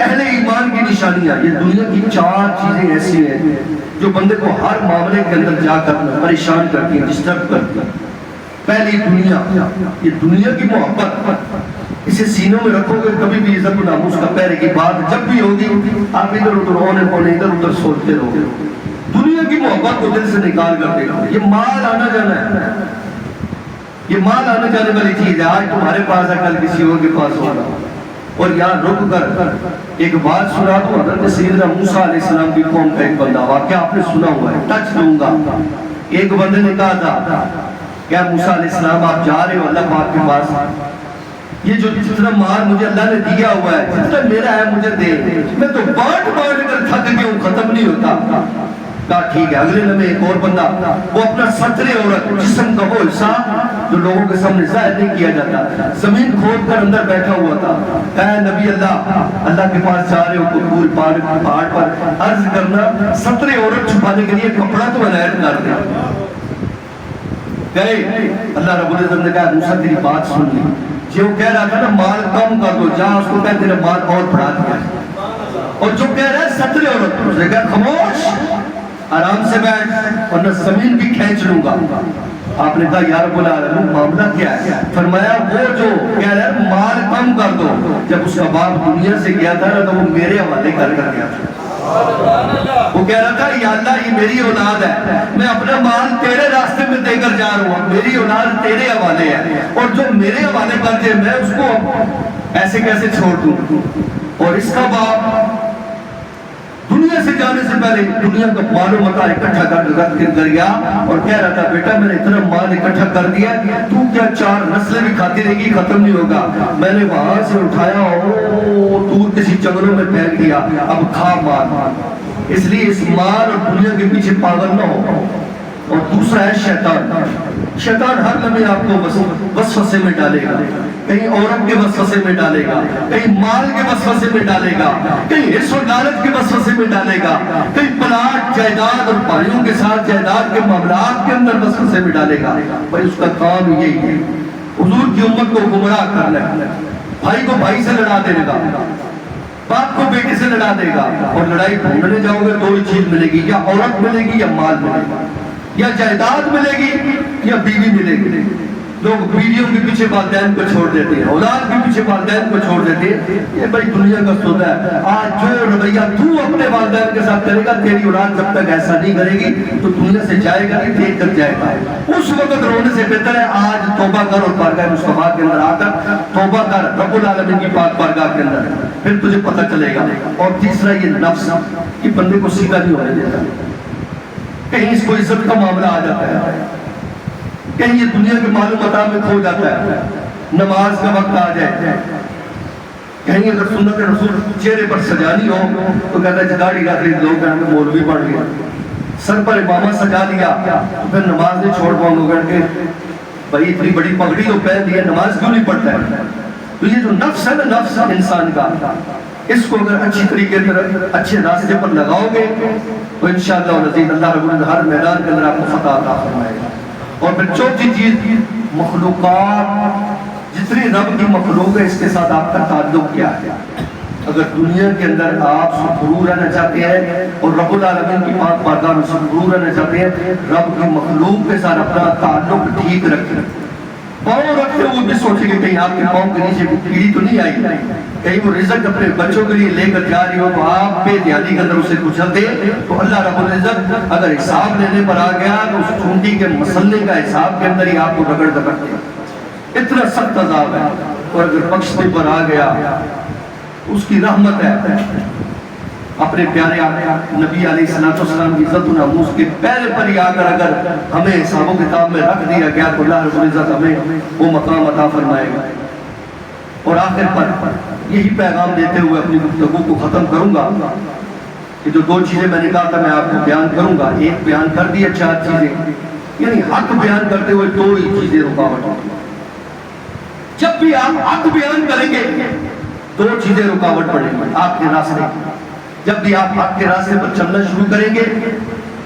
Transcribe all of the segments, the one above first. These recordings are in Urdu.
اہل ایمان کی نشانیاں، یہ دنیا کی 4 چیزیں ایسی ہیں جو بندے کو ہر معاملے کے اندر جا کر پریشان کرتی ہیں، ڈسٹرب کرتی ہیں۔ پہلی دنیا، یہ دنیا کی محبت، اسے سینوں میں رکھو گے کبھی بھی عزت و ناموس کا پہرے کی بات جب بھی ہوگی آپ ادھر ادھر ہونے پونے ادھر ادھر سوچتے رہو گے۔ دنیا کی محبت کو دل سے نکال کر دے گا۔ یہ مال آنا جانا ہے، یہ مال آنے جانے والی چیز ہے، آج تمہارے پاس ہے کل کسی اور کے پاس ہوگا۔ اور یہاں رک کر ایک بات سنا دوں، حضرت سیدنا موسیٰ علیہ السلام کی قوم کا ایک بندہ، واقعہ آپ نے سنا ہوا ہے، ٹچ دوں گا۔ ایک بندے نے کہا تھا کیا موسیٰ علیہ السلام آپ جا رہے ہو اللہ پاک کے پاس، یہ جو جتنا مال مجھے اللہ نے دیا ہوا ہے جتنا میرا ہے مجھے دے، میں تو بانٹ بانٹ کر تھک گیا ہوں، ختم نہیں ہوتا۔ کہا ٹھیک ہے۔ اگلے لمحے ایک اور بندہ، وہ اپنا سترے عورت جسم کا وہ حصہ جو لوگوں کے سامنے ظاہر نہیں کیا جاتا، زمین کھود کر اندر بیٹھا ہوا تھا۔ کہا نبی اللہ کے پاس جا رہے ہو تو پورے پہاڑ پر عرض کرنا سترے عورت چھپانے کے لیے کپڑا تو عنایت کر دے۔ گئے، اللہ رب العزت نے کہا موسیٰ تیری بات سن لی، جو کہہ رہا تھا نا مال کم کر دو، جہاں اس کو کہا تیرے مال اور بڑھا دیا، اور جو کہہ رہا ہے سترے عورت، اس نے کہا خاموش، آرام سے بیٹھ ورنہ زمین بھی کھینچ لوں گا۔ آپ نے کہا یا رب العالمین معاملہ کیا ہے؟ فرمایا وہ جو کہہ رہا ہے مال کم کر دو، جب اس کا باپ دنیا سے گیا تھا نا تو وہ میرے حوالے کر گیا تھا۔ وہ کہہ رہا تھا یا اللہ یہ میری اولاد ہے، میں اپنا مال تیرے راستے میں دے کر جا رہا ہوں، میری اولاد تیرے حوالے ہے، اور جو میرے حوالے کر دے میں اس کو ایسے کیسے چھوڑ دوں۔ اور اس کا باپ دنیا سے جانے سے پہلے دنیا کا مال و متاع اکٹھا کر گیا اور کہہ رہا تھا بیٹا میں نے اتنا مال اکٹھا کر دیا تو کیا 4 نسلیں بھی کھاتی رہے گی ختم نہیں ہوگا۔ میں نے وہاں سے اٹھایا اور دور کسی جنگلوں میں پھینک دیا، اب کھا مال۔ اس لیے اس مال اور دنیا کے پیچھے پاگل نہ ہو۔ اور دوسرا ہے شیطان۔ شیطان ہر لمحے آپ کو وسوسے میں ڈالے گا، کہیں عورت کے وسوسے میں ڈالے گا، کہیں مال کے وسوسے میں ڈالے گا، کہیں حرص و دولت کے وسوسے میں ڈالے گا، کہیں پلاٹ جائیداد اور بھائیوں کے ساتھ جائیداد کے معاملات کے اندر وسوسے میں ڈالے گا۔ بھائی اس کا کام یہی ہے حضور کی امت کو گمراہ کرنا ہے، بھائی کو بھائی سے لڑا دے گا، باپ کو بیٹے سے لڑا دے گا، اور لڑائی ڈھونڈنے جاؤ گے 2 ہی چیز ملے گی، یا عورت ملے گی یا مال ملے گا، یا جائیداد ملے گی یا بیوی ملے گی۔ لوگ بیویوں کے پیچھے والدین کو چھوڑ دیتے ہیں، اولاد کے پیچھے والدین کو چھوڑ دیتے ہیں، یہ بڑی دنیا کا سودا ہے۔ آج جو رویہ تو اپنے والدین کے ساتھ کرے گا تیری اولاد جب تک ایسا نہیں کرے گی تو دنیا سے جائے گا نہیں، دیکھ کر جائے گا۔ اس وقت رونے سے بہتر ہے آج توبہ کر اور بارگاہ مصطفیٰ کے اندر آ کر توبہ کر رب العالمین کی پاک بارگاہ کے اندر، پھر تجھے پتہ چلے گا۔ اور تیسرا یہ نفس، یہ بندے کو سیدھا نہیں ہونے دیتا، کہیں اس کو عزت کا معاملہ آ جاتا ہے، کہیں یہ دنیا کے مال و متاع میں کھو جاتا ہے، نماز کا وقت آ جائے، کہیں اگر سنت رسول چہرے پر سجانی ہو تو کہتا ہے داڑھی رکھ لی، لوگ کہیں کہ مولوی بن گیا، سر پر امامہ سجا دیا تو پھر نماز نہیں چھوڑ پاؤں گا، کہ بھائی اتنی بڑی پگڑی تو پہن دی ہے نماز کیوں نہیں پڑھتا ہے؟ تو یہ جو نفس ہے نا، نفس انسان کا، اس کو اگر اچھی طریقے سے اچھے راستے پر لگاؤ گے تو انشاءاللہ العزیز اللہ رب العزت ہر میدان کے اندر آپ کو فتح عطا فرمائے گا۔ اور پھر چوتھی چیز، مخلوقات، جتنی رب کی مخلوق ہے اس کے ساتھ آپ کا تعلق کیا ہے۔ اگر دنیا کے اندر آپ سرخرو رہنا چاہتے ہیں اور رب العالمین کی پاک بارگاہ میں سرخرو رہنا چاہتے ہیں، رب کی مخلوق کے ساتھ اپنا تعلق ٹھیک رکھیں۔ پاؤں رکھتے ہوئے بھی سوچیں کہ کہیں آپ کے پاؤں کے نیچے کیڑی تو نہیں آئی، کہیں وہ رزق اپنے بچوں کے لیے لے کر جا رہی ہو تو آپ بے دھیانی کے اندر اسے کچل دے تو اللہ رب العزت اگر حساب لینے پر آ گیا تو اس چونٹی کے مسئلے کا حساب کے اندر ہی آپ کو رگڑ دے، اتنا سخت عذاب ہے۔ اور اگر بخشنے پر آ گیا اس کی رحمت ہے، اپنے پیارے نبی علیہ السلام کی عزت و ناموس کے پیرے پر ہی آ کر اگر ہمیں حساب و کتاب میں رکھ دیا گیا تو اللہ رب العزت ہمیں وہ مقام عطا فرمائے گا۔ اور آخر پر یہی پیغام دیتے ہوئے اپنی گفتگو کو ختم کروں گا کہ جو 2 چیزیں میں نے کہا تھا میں آپ کو بیان کروں گا، ایک بیان کر دیا 4 چیزیں، یعنی حق بیان کرتے ہوئے 2 ہی چیزیں رکاوٹ ہوتی ہیں۔ جب بھی آپ حق بیان کریں گے 2 چیزیں رکاوٹ پڑیں گی آپ کے راستے۔ جب بھی آپ حق کے راستے پر چلنا شروع کریں گے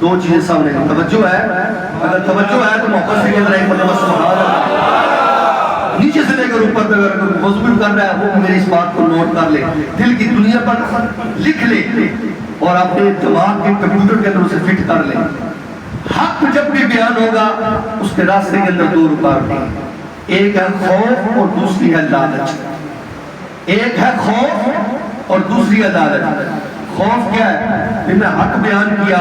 2 چیزیں سامنے ہیں۔ توجہ ہے؟ اگر توجہ ہے تو محبت سے کہہ رہے ہیں سبحان اللہ۔ نیچے سے لے کر اوپر تک اگر وضو بھی کر رہا ہے وہ میری اس بات کو نوٹ کر لے، دل کی دنیا پر لکھ لے اور اپنے دماغ کے کمپیوٹر کے اندر اسے فٹ کر لے۔ حق جب بھی بیان ہوگا اس کے راستے کے اندر دو رکاوٹیں، ایک ہے خوف اور دوسری ہے لالچ۔ ایک ہے خوف اور دوسری ہے لالچ۔ خوف کیا ہے کہ میں حق بیان کیا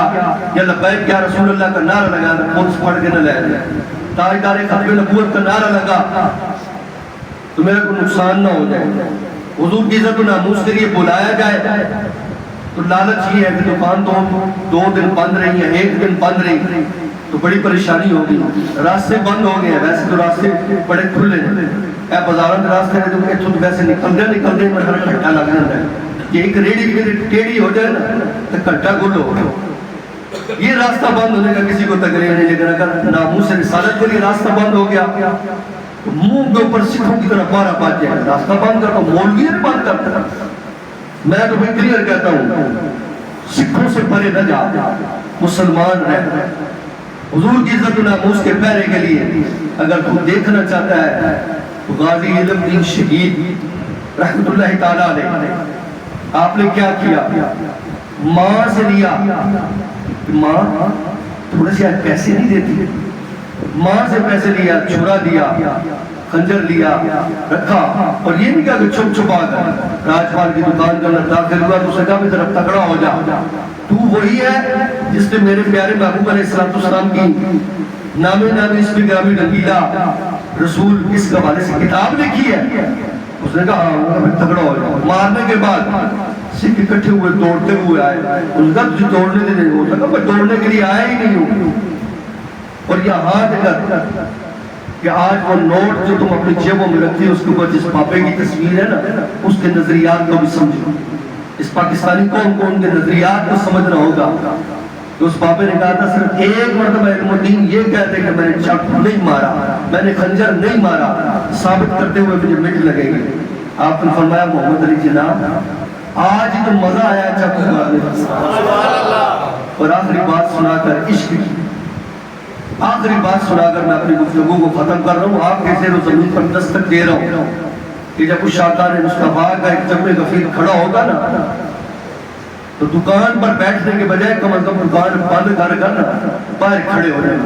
یا لبیک یا رسول اللہ کا نعرہ لگا خود پڑھ کے نہ لے جائے، تاجدار ختم نبوت کا نعرہ لگا تو میرا کوئی نقصان نہ ہو جائے، حضور کی عزت و ناموس کے لیے بلایا جائے۔ تو لالچ یہ ہے کہ دکان تو 2 دن بند رہی ہے، 1 دن بند رہی تو بڑی پریشانی ہوگی، راستے بند ہو گئے ہیں، ویسے تو راستے بڑے کھلے ہیں، اے بازاروں کے راستے ہیں جو کہ ویسے نکل دے میں ہر گھنٹہ لگ جاتا ہے، کہ ایک ریڑھی بھی ٹیڑھی ہو جائے نا تو گھنٹہ گل ہو گیا۔ یہ راستہ بند ہونے کا کسی کو تکلیف نہیں، لیکن اگر ناموس رسالت کے لیے راستہ بند ہو گیا تو منہ کے اوپر سکھوں کی طرح 12 بات جائے، راستہ بند کرتا ہوں، مولوی نے بند کرتا ہے۔ میں تو میں کلیئر کہتا ہوں سکھوں سے پرے نہ جا، مسلمان رہ، حضور کی عزت و ناموس کے پیرے کے لیے اگر تو دیکھنا چاہتا ہے تو غازی علم دین شہید رحمت اللہ تعالیٰ علیہ آپ نے کیا کیا؟ ماں سے لیا، ماں تھوڑے سے پیسے نہیں دیتی، ماں سے پیسے لیا، چھڑا دیا، خنجر لیا، رکھا، اور یہ نہیں کہا کہ چھپ چھپا کر راجپال کی دکان کے اندر داخل ہوا تو اسے کہا بھی طرف تکڑا ہو جا، تو وہی ہے جس نے میرے پیارے محبوب علیہ السلام کی نامی اسمی گرامی رنگیلا رسول اس حوالے سے کتاب لکھی ہے، اس نے کہا ہاں تکڑا ہو جا۔ مارنے کے بعد سکھ اکٹھے ہوئے دوڑتے ہوئے آئے، اس نے کہا تجھے دوڑنے دے نہیں ہوتا، میں دوڑنے کے لیے آیا ہی نہیں ہوں، اور یہاں دیکھا کہ آج وہ نوٹ جو تم اپنی جیبوں میں رکھتے ہیں اس کے اوپر جس پاپے کی تصویر ہے نا اس کے نظریات کو بھی سمجھو، اس پاکستانی قوم کو ان کے نظریات کو سمجھنا ہوگا۔ تو اس پاپے نے کہا تھا صرف ایک مرتبہ علم الدین یہ کہتے کہ میں نے چاقو نہیں مارا، میں نے خنجر نہیں مارا، ثابت کرتے ہوئے مجھے مٹ لگے گی۔ آپ نے فرمایا محمد علی جناب آج ہی تو مزہ آیا چاقو مارنے کا، اور آخری بات سنا کر عشق کی آخری بات سنا کر میں اپنی گفتگو کو ختم کر رہا ہوں۔ آپ کے زیر و زمین پر دستک دے رہا ہوں کہ جب اس شاہکار مصطفیٰ کا ایک جمع غفیر کھڑا ہوگا نا تو دکان پر بیٹھنے کے بجائے کم از کم دکان بند کر نا باہر کھڑے ہو جائیں،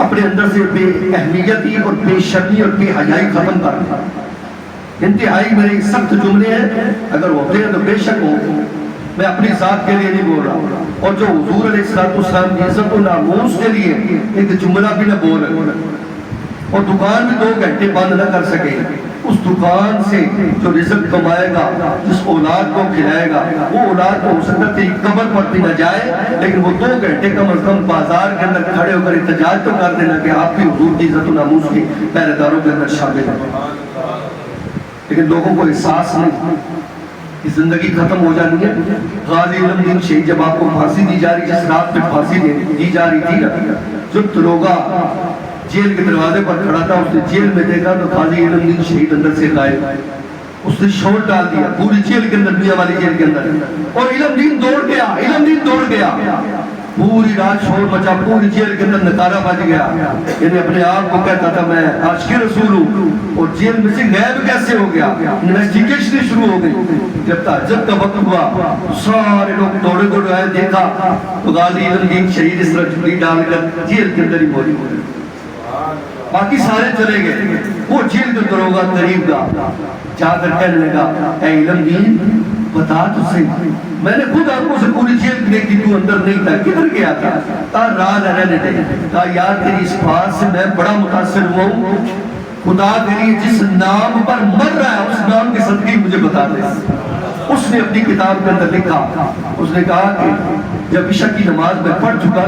اپنے اندر سے بے اہمیتی اور بے شرمی اور بے حیائی ختم کر دیں۔ انتہائی میرے سخت جملے ہیں، اگر ہوتے ہیں تو بے شک ہو، میں اپنی ذات کے لیے نہیں بول رہا، اور جو حضور علیہ السلام کی عزت و ناموس کے لیے ایک جملہ بھی نہ بول رہے، اور دکان بھی 2 گھنٹے بند نہ کر سکے، اس دکان سے جو رزق کمائے گا، جس اولاد کو کھلائے گا، وہ اولاد کو ہو سکتا ہے قبر پر بھی نہ جائے، لیکن وہ 2 گھنٹے کم از کم بازار کے اندر کھڑے ہو کر احتجاج تو کر دینا کہ آپ بھی حضور کی عزت و ناموس کے پہرے داروں کے اندر شامل ہیں۔ لیکن لوگوں کو احساس نہیں کہ زندگی ختم ہو جانی ہے۔ غازی علم دین شہید جب آپ کو پھانسی دی جا رہی، جس رات پہ پھانسی دی جا رہی تھی نا، جو دروگا جیل کے دروازے پر کھڑا تھا، اس نے جیل میں دیکھا تو غازی علم دین شہید اندر سے غائب، اس نے شور ڈال دیا پوری جیل کے اندر، میاں والی جیل کے اندر، اور علم دین دوڑ گیا، علم دین دوڑ گیا، پوری رات شور مچا، پوری جیل کے اندر نکارہ بج گیا، یعنی اپنے آپ کو کہتا تھا میں عاشق رسول ہوں، اور جیل میں سے غائب کیسے ہو گیا؟ انویسٹیگیشن شروع ہو گئی۔ جب تہجد کا وقت ہوا سارے لوگ دوڑے دوڑے آئے، دیکھا تو غازی علم دین شہید اس طرح چپلی ڈال کر جیل کے اندر ہی موجود ہوئے، باقی سارے چلے گئے۔ وہ جیل کے دروگا قریب گا، جا کر کہنے لگا اے علم دین بتا تو صحیح، میں نے خود آنکھوں سے پوری جیل دیکھی، تو اندر نہیں تھا، کدھر گیا تھا؟ کہا راز رہنے دے۔ کہا یار تیری اس بات سے میں بڑا متاثر ہوا ہوں، خدا کے لیے جس نام پر مر رہا ہے اس نام کے صدقے مجھے بتا دے۔ اس نے اپنی کتاب کے اندر لکھا، اس نے کہا کہ جب عشاء کی نماز میں پڑھ چکا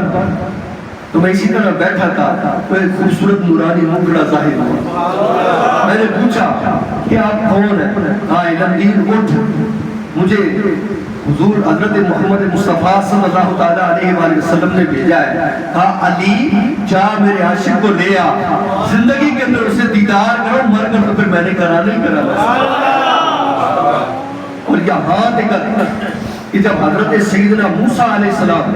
تو میں اسی طرح بیٹھا تھا تو ایک خوبصورت نورانی مکڑا ظاہر ہوا، میں نے پوچھا کہ آپ کون ہیں؟ کہا علم دین اٹھ، مجھے حضور حضرت محمد مصطفیٰ صلی اللہ تعالیٰ علیہ وآلہ وسلم نے بھیجا ہے۔ کہا علی جا میرے عاشق کو لے آ، زندگی کے اندر اسے دیدار کرو، مر کر تو پھر میں نے کرا نہیں کرا۔ اور یہاں دیکھا کہ جب حضرت سیدنا موسیٰ علیہ السلام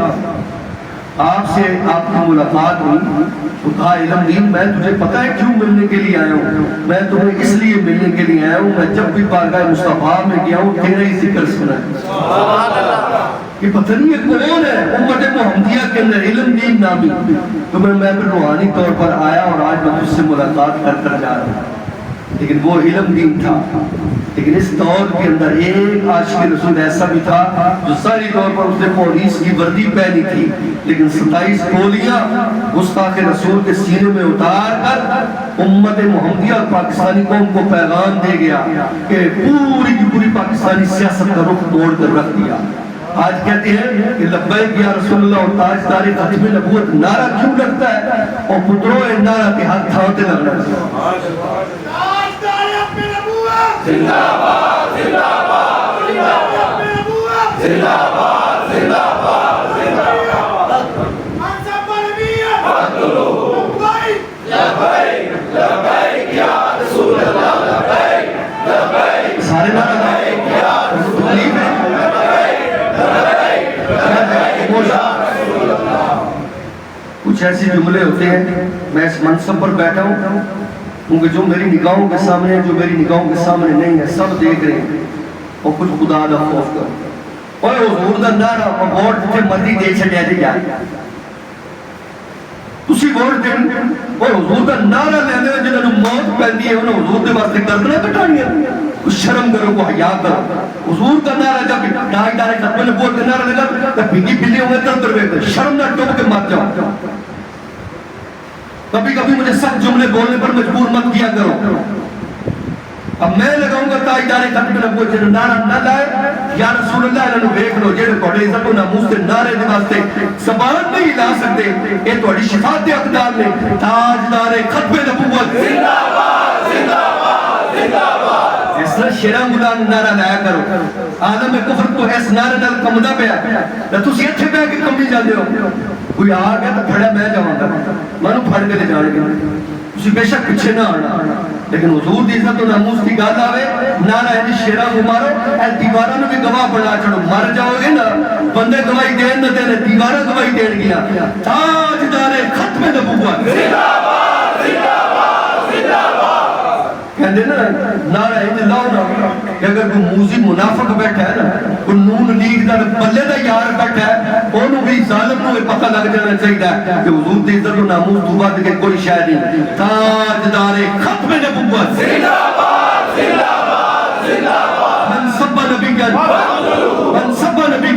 آپ سے آپ کی ملاقات ہوئی تو کہا علم دین میں تجھے پتہ ہے کیوں ملنے کے لیے آیا ہوں؟ میں تمہیں اس لیے ملنے کے لیے آیا ہوں، میں جب بھی بارگاہ مصطفیٰ میں گیا ہوں تیرا ہی ذکر سنا ہے۔ یہ پتہ نہیں یہ کون ہے؟ امت محمدیہ کے اندر علم دین نامی۔ تو میں پھر روحانی طور پر آیا اور آج میں تجھ سے ملاقات کر کر جا رہا ہوں۔ لیکن وہ علم دین تھا، لیکن اس دور کے اندر ایک عاشق رسول ایسا بھی تھا جو ساری طور پر اس نے پولیس کی وردی پہنی تھی، لیکن 27 گولیاں گستاخ رسول کے سینے میں اتار کر امت محمدیہ اور پاکستانی قوم کو پیغام دے گیا کہ پوری کی پوری پاکستانی سیاست کا رخ توڑ کر رکھ دیا۔ آج کہتے ہیں کہ لبیک یا رسول اللہ اور تاجدار ختم نبوت نعرہ کیوں لگتا ہے اور پتروں نعرہ کے ہاتھ تھاوتے لگنا ہے۔ زندہ باد زندہ باد زندہ باد زندہ باد زندہ باد لبیک لبیک یا رسول اللہ لبیک لبیک سارے لبیک یا رسول اللہ کچھ ایسے جملے ہوتے ہیں، میں اس منصب پر بیٹھا ہوں کیونکہ جو میری نگاہوں کے سامنے ہے، جو میری نگاہوں کے سامنے نہیں ہے، سب دیکھ رہے ہیں، اور کچھ خدا دا خوف کرو اور حضور دا نعرہ ووٹ جتھے مرضی دے چھڈیا جی جائے، تسی ووٹ دین اور حضور دا نعرہ لیندے جنہاں نوں موت پیندی ہے انہاں حضور دے واسطے گردناں کٹانیاں، کچھ شرم کرو، کو حیا کرو۔ حضور کا نعرہ جب تاجدار ختم نبوت کا نعرہ لگا تو بھیگی بلی ہوئے تر ویکھ شرم نہ ٹوک کے مر جاؤ۔ کبھی کبھی مجھے سخت جملے بولنے پر مجبور مت کیا کرو۔ اب میں لگاؤں گا تاجدار ختم نبوت جنہاں نعرہ نہ لائے یا رسول اللہ انہوں ویکھ لو جڑے تہاڈے عزت و ناموس دے نعرے دے واسطے زبان نہیں لا سکتے، اے تہاڈی شفاعت دے حقدار نے۔ تاجدار ختم نبوت زندہ باد زندہ باد زندہ باد۔ اس طرح شیراں غلام نعرہ لایا کرو۔ عالم کفر تو اس نعرے نال کمدا پیا تے تسی ایتھے بیٹھ کے کمبی جاندے ہو۔ کوئی آ گیا تو پھڑا میں جاواں گا، مینوں پھڑ کے لے جان گے، تسی بے شک پیچھے نہ آنا، لیکن حضور دی عزت و ناموس دی گل آوے نعرہ ہے شیراں کو مارو، اے دیواراں نوں بھی گواہ بنا چھڑو، مر جاؤ گے نا بندے گواہی دین نہ دین، دیواراں گواہی دین گیا۔ تاجدار ختم نبوت زندہ باد زندہ باد زندہ باد۔ کہندے نا نعرہ ہے لاؤ نا کہ اگر کوئی موزی منافق بیٹھا ہے نا، کوئی نون لیگ دا بلے دا یار بیٹھا ہے، انہوں بھی ظالم نوں پتہ لگ جانا چاہیے کہ حضور دی عزت و ناموس تو بعد کے کوئی شے نہیں۔ تاجدار ختم نبوت زندہ باد زندہ باد زندہ باد۔ من سب نبی من سب نبی